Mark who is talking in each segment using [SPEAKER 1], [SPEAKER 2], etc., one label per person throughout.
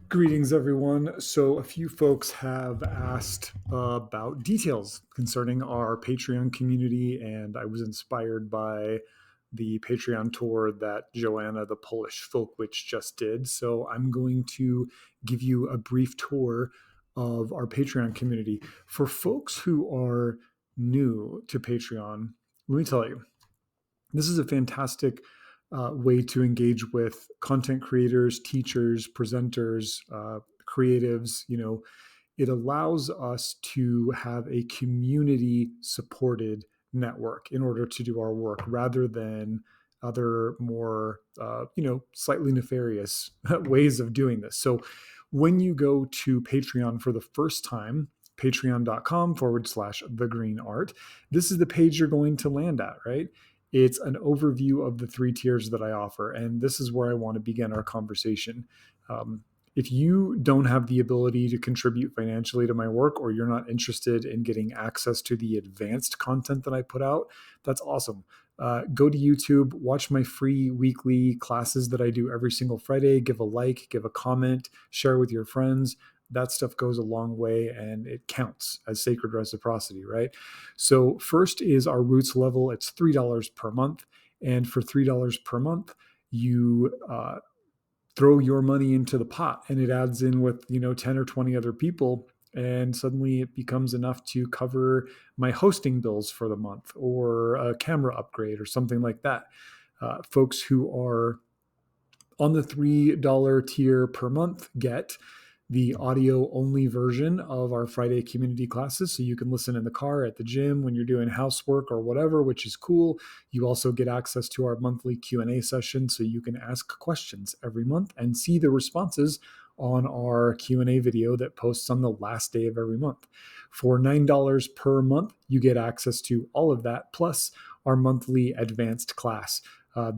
[SPEAKER 1] Greetings, everyone. So, a few folks have asked about details concerning our Patreon community, and I was inspired by the Patreon tour that Joanna, the Polish folk witch, just did. So, I'm going to give you a brief tour of our Patreon community. For folks who are new to Patreon, let me tell you, this is a fantastic way to engage with content creators, teachers, presenters, creatives. It allows us to have a community supported network in order to do our work rather than other more, slightly nefarious ways of doing this. So when you go to Patreon for the first time, patreon.com/the green art, this is the page you're going to land at, right? It's an overview of the three tiers that I offer. And this is where I want to begin our conversation. If you don't have the ability to contribute financially to my work, or you're not interested in getting access to the advanced content that I put out, that's awesome. Go to YouTube, watch my free weekly classes that I do every single Friday. Give a like, give a comment, share with your friends. That stuff goes a long way and it counts as sacred reciprocity, right? So, first is our roots level. It's $3 per month. And for $3 per month, you throw your money into the pot and it adds in with 10 or 20 other people, and suddenly it becomes enough to cover my hosting bills for the month or a camera upgrade or something like that. Folks who are on the $3 tier per month get the audio only version of our Friday community classes. So you can listen in the car, at the gym, when you're doing housework or whatever, which is cool. You also get access to our monthly Q&A session. So you can ask questions every month and see the responses on our Q&A video that posts on the last day of every month. For $9 per month, you get access to all of that, plus our monthly advanced class.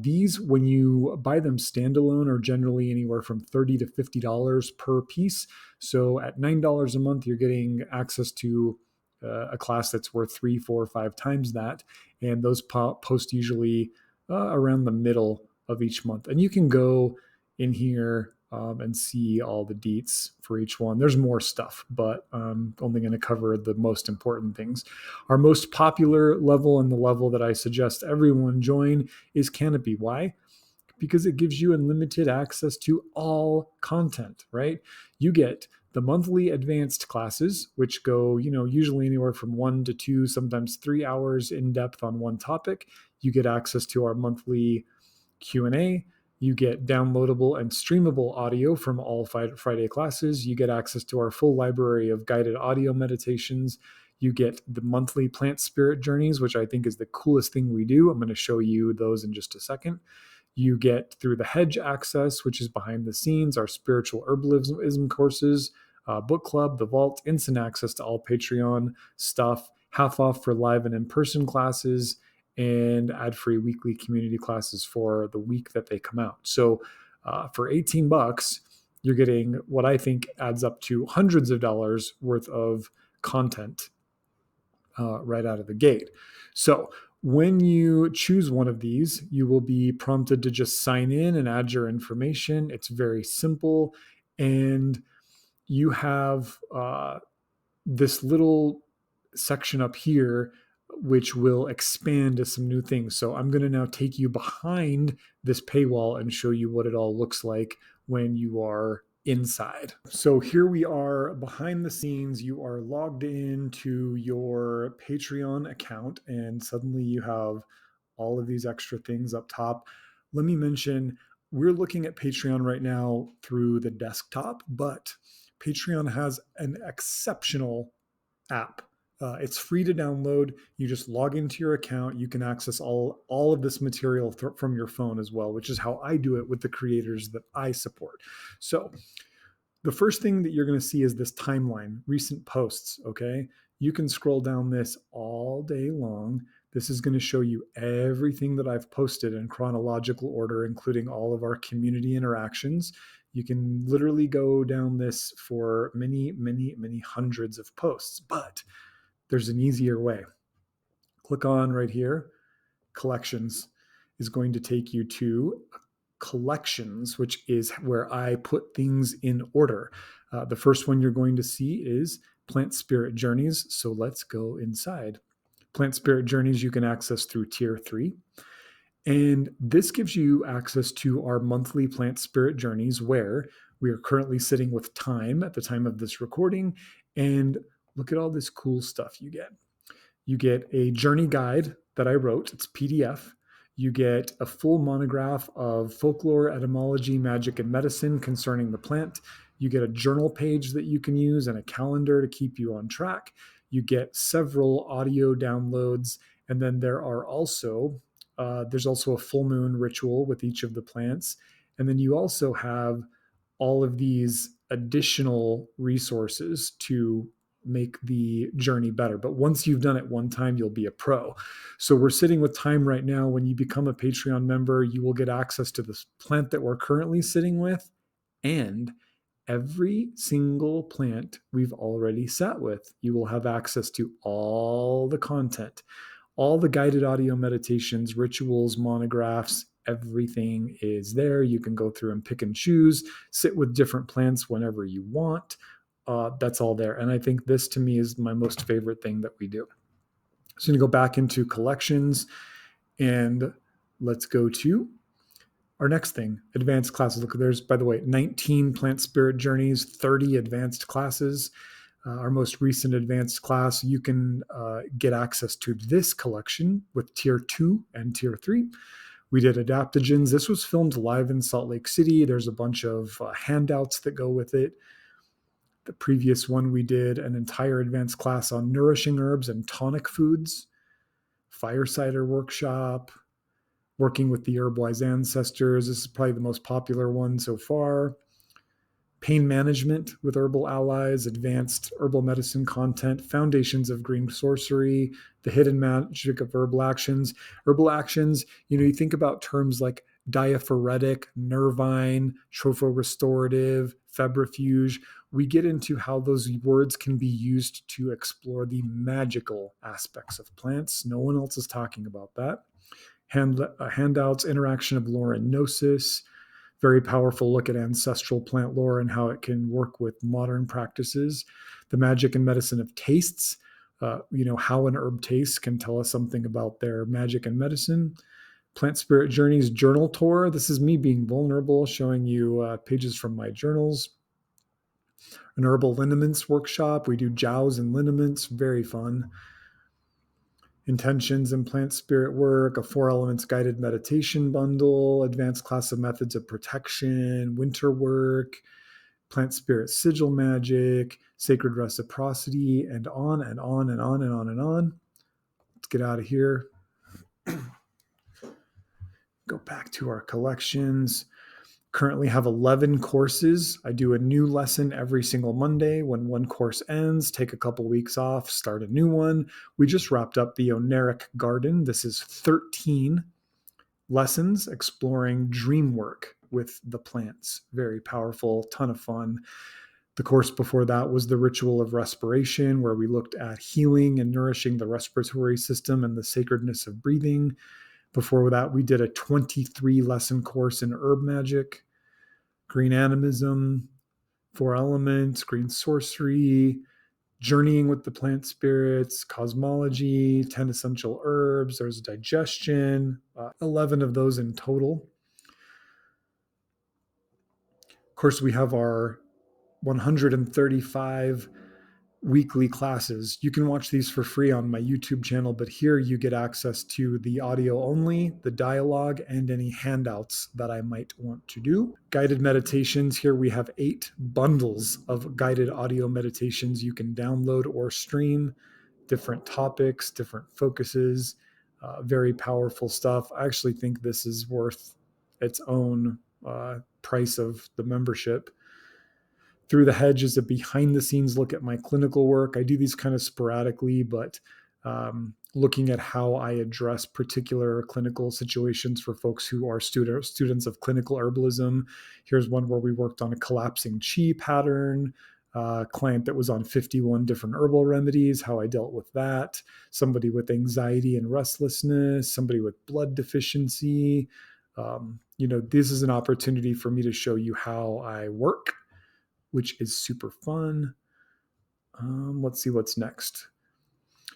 [SPEAKER 1] These, when you buy them standalone, are generally anywhere from $30 to $50 per piece. So at $9 a month, you're getting access to a class that's worth 3, 4, 5 times that. And those post usually around the middle of each month. And you can go in here and see all the deets for each one. There's more stuff, but I'm only going to cover the most important things. Our most popular level, and the level that I suggest everyone join, is Canopy. Why? Because it gives you unlimited access to all content, right? You get the monthly advanced classes, which go, usually anywhere from 1 to 2, sometimes 3 hours in depth on one topic. You get access to our monthly Q&A. You get downloadable and streamable audio from all Friday classes. You get access to our full library of guided audio meditations. You get the monthly plant spirit journeys, which I think is the coolest thing we do. I'm going to show you those in just a second. You get Through the Hedge access, which is behind the scenes, our spiritual herbalism courses, book club, the vault, instant access to all Patreon stuff, half off for live and in-person classes, and ad-free weekly community classes for the week that they come out. So for $18, you're getting what I think adds up to hundreds of dollars worth of content right out of the gate. So when you choose one of these, you will be prompted to just sign in and add your information. It's very simple. And you have this little section up here which will expand to some new things. So I'm going to now take you behind this paywall and show you what it all looks like when you are inside. So here we are behind the scenes. You are logged into your Patreon account, and suddenly you have all of these extra things up top. Let me mention, we're looking at Patreon right now through the desktop, but Patreon has an exceptional app. It's free to download. You just log into your account. You can access all of this material from your phone as well, which is how I do it with the creators that I support. So the first thing that you're going to see is this timeline, recent posts, okay? You can scroll down this all day long. This is going to show you everything that I've posted in chronological order, including all of our community interactions. You can literally go down this for many, many, many hundreds of posts, but there's an easier way. Click on right here. Collections is going to take you to collections, which is where I put things in order. The first one you're going to see is Plant Spirit Journeys. So let's go inside. Plant Spirit Journeys you can access through Tier 3. And this gives you access to our monthly Plant Spirit Journeys, where we are currently sitting with time at the time of this recording. And look at all this cool stuff you get. You get a journey guide that I wrote, it's PDF. You get a full monograph of folklore, etymology, magic, and medicine concerning the plant. You get a journal page that you can use and a calendar to keep you on track. You get several audio downloads. And then there's also a full moon ritual with each of the plants. And then you also have all of these additional resources to make the journey better. But once you've done it one time, you'll be a pro. So we're sitting with time right now. When you become a Patreon member, you will get access to this plant that we're currently sitting with and every single plant we've already sat with. You will have access to all the content, all the guided audio meditations, rituals, monographs, everything is there. You can go through and pick and choose, sit with different plants whenever you want. That's all there. And I think this to me is my most favorite thing that we do. So I'm going to go back into collections and let's go to our next thing, advanced classes. Look, there's, by the way, 19 Plant Spirit Journeys, 30 advanced classes. Our most recent advanced class, you can get access to this collection with Tier 2 and Tier 3. We did adaptogens. This was filmed live in Salt Lake City. There's a bunch of handouts that go with it. The previous one, we did an entire advanced class on nourishing herbs and tonic foods, firesider workshop, working with the Herbwise ancestors. This is probably the most popular one so far. Pain management with herbal allies, advanced herbal medicine content, foundations of green sorcery, the hidden magic of herbal actions. Herbal actions, you think about terms like diaphoretic, nervine, trophorestorative, febrifuge. We get into how those words can be used to explore the magical aspects of plants. No one else is talking about that. Handouts, interaction of lore and gnosis, very powerful look at ancestral plant lore and how it can work with modern practices. The magic and medicine of tastes, how an herb tastes can tell us something about their magic and medicine. Plant Spirit Journeys journal tour. This is me being vulnerable, showing you pages from my journals. An herbal liniments workshop. We do jows and liniments, very fun. Intentions and plant spirit work, a 4 elements guided meditation bundle, advanced class of methods of protection, winter work, plant spirit sigil magic, sacred reciprocity, and on and on and on and on and on. Let's get out of here. Go back to our collections. Currently have 11 courses. I do a new lesson every single Monday. When one course ends, take a couple weeks off, start a new one. We just wrapped up the Oneric Garden. This is 13 lessons exploring dream work with the plants. Very powerful, ton of fun. The course before that was the Ritual of Respiration, where we looked at healing and nourishing the respiratory system and the sacredness of breathing. Before that, we did a 23 lesson course in herb magic, green animism, 4 elements, green sorcery, journeying with the plant spirits, cosmology, 10 essential herbs. There's digestion, 11 of those in total. Of course, we have our 135 weekly classes. You can watch these for free on my YouTube channel, but here you get access to the audio only, the dialogue, and any handouts that I might want to do. Guided meditations. Here we have 8 bundles of guided audio meditations you can download or stream, different topics, different focuses, very powerful stuff. I actually think this is worth its own price of the membership. Through the Hedge is a behind the scenes look at my clinical work. I do these kind of sporadically, but looking at how I address particular clinical situations for folks who are students of clinical herbalism. Here's one where we worked on a collapsing chi pattern, client that was on 51 different herbal remedies, how I dealt with that, somebody with anxiety and restlessness, somebody with blood deficiency, This is an opportunity for me to show you how I work, which is super fun. Let's see what's next.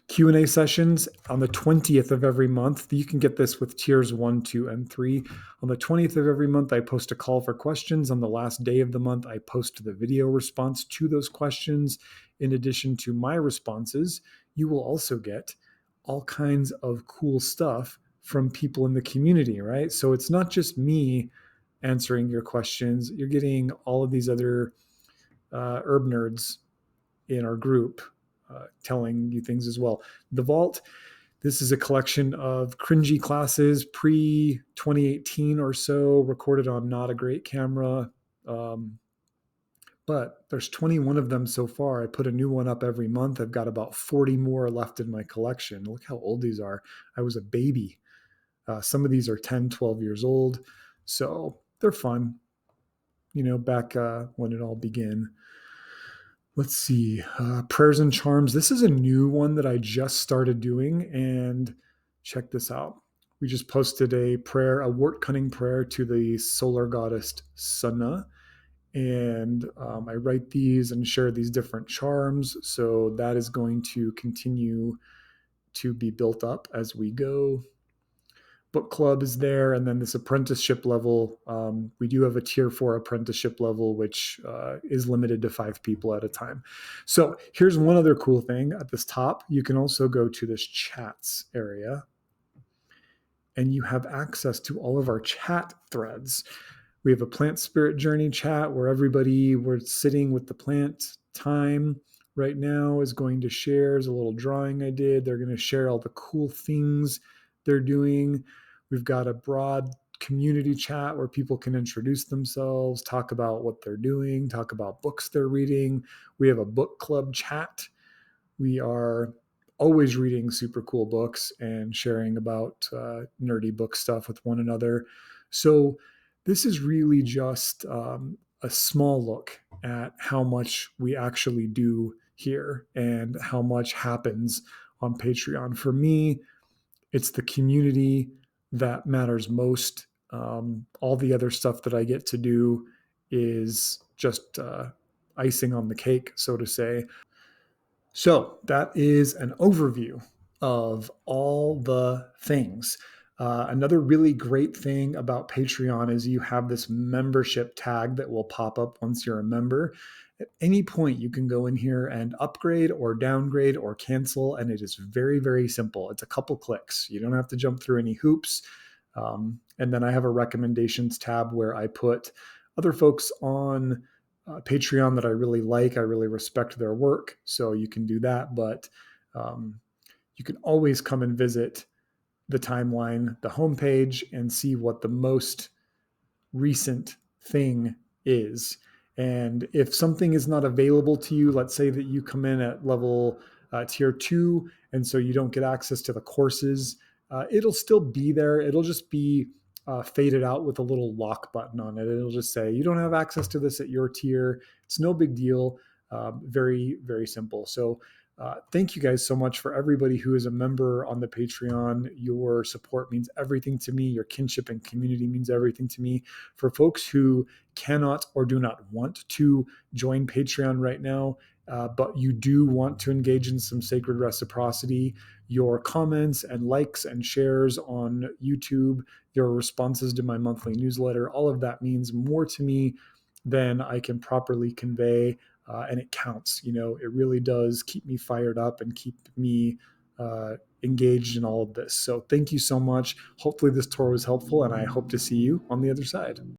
[SPEAKER 1] Q&A sessions on the 20th of every month. You can get this with tiers 1, 2, and 3. On the 20th of every month, I post a call for questions. On the last day of the month, I post the video response to those questions. In addition to my responses, you will also get all kinds of cool stuff from people in the community, right? So it's not just me answering your questions. You're getting all of these other herb nerds in our group telling you things as well. The Vault, this is a collection of cringy classes pre 2018 or so, recorded on not a great camera. But there's 21 of them so far. I put a new one up every month. I've got about 40 more left in my collection. Look how old these are. I was a baby. Some of these are 10, 12 years old. So they're fun, back when it all began. Let's see, prayers and charms. This is a new one that I just started doing, and check this out. We just posted a prayer, a Wortcunning prayer to the solar goddess Sana, and I write these and share these different charms. So that is going to continue to be built up as we go. Book club is there, and then this apprenticeship level. We do have a tier 4 apprenticeship level, which is limited to 5 people at a time. So here's one other cool thing at this top. You can also go to this chats area, and you have access to all of our chat threads. We have a plant spirit journey chat where we're sitting with the plant time right now is going to share. There's a little drawing I did. They're going to share all the cool things they're doing. We've got a broad community chat where people can introduce themselves, talk about what they're doing, talk about books they're reading. We have a book club chat. We are always reading super cool books and sharing about nerdy book stuff with one another. So this is really just a small look at how much we actually do here and how much happens on Patreon. For me, it's the community that matters most. All the other stuff that I get to do is just icing on the cake, so to say. So that is an overview of all the things. Another really great thing about Patreon is you have this membership tag that will pop up once you're a member. At any point, you can go in here and upgrade or downgrade or cancel, and it is very, very simple. It's a couple clicks. You don't have to jump through any hoops. And then I have a recommendations tab where I put other folks on Patreon that I really like. I really respect their work, so you can do that. But you can always come and visit the timeline, the homepage, and see what the most recent thing is. And if something is not available to you, let's say that you come in at level tier 2, and so you don't get access to the courses, it'll still be there. It'll just be faded out with a little lock button on it. It'll just say, you don't have access to this at your tier. It's no big deal. Very, very simple. So thank you guys so much for everybody who is a member on the Patreon. Your support means everything to me. Your kinship and community means everything to me. For folks who cannot or do not want to join Patreon right now, but you do want to engage in some sacred reciprocity, your comments and likes and shares on YouTube, your responses to my monthly newsletter, all of that means more to me than I can properly convey. And it counts. It really does keep me fired up and keep me engaged in all of this. So thank you so much. Hopefully this tour was helpful, and I hope to see you on the other side.